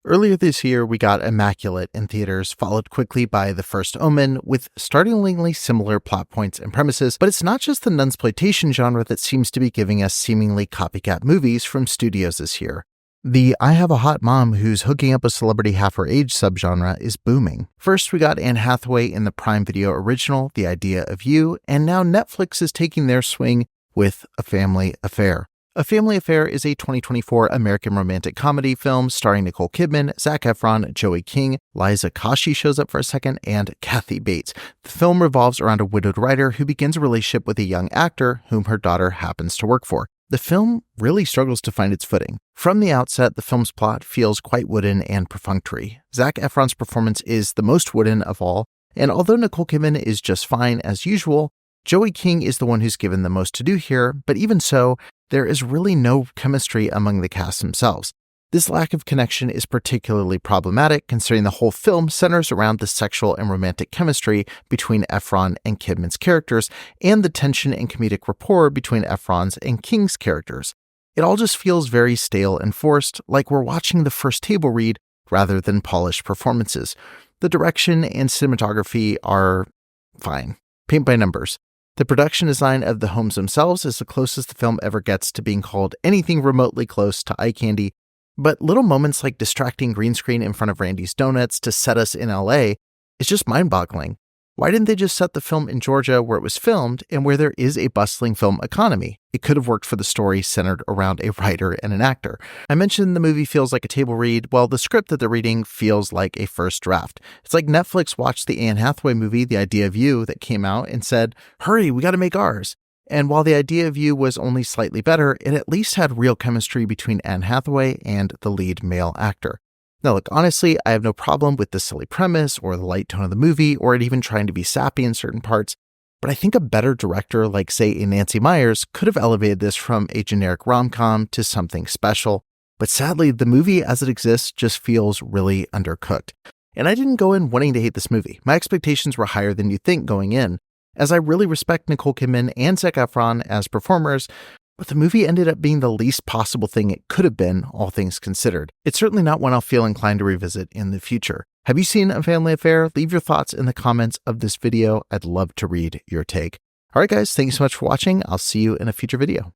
Earlier this year, we got Immaculate in theaters, followed quickly by the first Omen, with startlingly similar plot points and premises, but it's not just the nunsploitation genre that seems to be giving us seemingly copycat movies from studios this year. The I have a hot mom who's hooking up a celebrity half her age subgenre is booming. First, we got Anne Hathaway in the Prime Video original, The Idea of You, and now Netflix is taking their swing with A Family Affair. A Family Affair is a 2024 American romantic comedy film starring Nicole Kidman, Zac Efron, Joey King, Liza Koshy shows up for a second, and Kathy Bates. The film revolves around a widowed writer who begins a relationship with a young actor whom her daughter happens to work for. The film really struggles to find its footing. From the outset, the film's plot feels quite wooden and perfunctory. Zac Efron's performance is the most wooden of all, and although Nicole Kidman is just fine as usual, Joey King is the one who's given the most to do here, but even so, there is really no chemistry among the cast themselves. This lack of connection is particularly problematic considering the whole film centers around the sexual and romantic chemistry between Efron and Kidman's characters and the tension and comedic rapport between Efron's and King's characters. It all just feels very stale and forced, like we're watching the first table read rather than polished performances. The direction and cinematography are fine. Paint by numbers. The production design of the homes themselves is the closest the film ever gets to being called anything remotely close to eye candy, but little moments like distracting green screen in front of Randy's Donuts to set us in LA is just mind-boggling. Why didn't they just set the film in Georgia where it was filmed and where there is a bustling film economy? It could have worked for the story centered around a writer and an actor. I mentioned the movie feels like a table read. Well, the script that they're reading feels like a first draft. It's like Netflix watched the Anne Hathaway movie, The Idea of You, that came out and said, hurry, we got to make ours. And while The Idea of You was only slightly better, it at least had real chemistry between Anne Hathaway and the lead male actor. Now look, honestly, I have no problem with the silly premise or the light tone of the movie or it even trying to be sappy in certain parts, but I think a better director like, say, a Nancy Meyers could have elevated this from a generic rom-com to something special. But sadly, the movie as it exists just feels really undercooked. And I didn't go in wanting to hate this movie. My expectations were higher than you'd think going in, as I really respect Nicole Kidman and Zac Efron as performers, but the movie ended up being the least possible thing it could have been, all things considered. It's certainly not one I'll feel inclined to revisit in the future. Have you seen A Family Affair? Leave your thoughts in the comments of this video. I'd love to read your take. All right, guys, thank you so much for watching. I'll see you in a future video.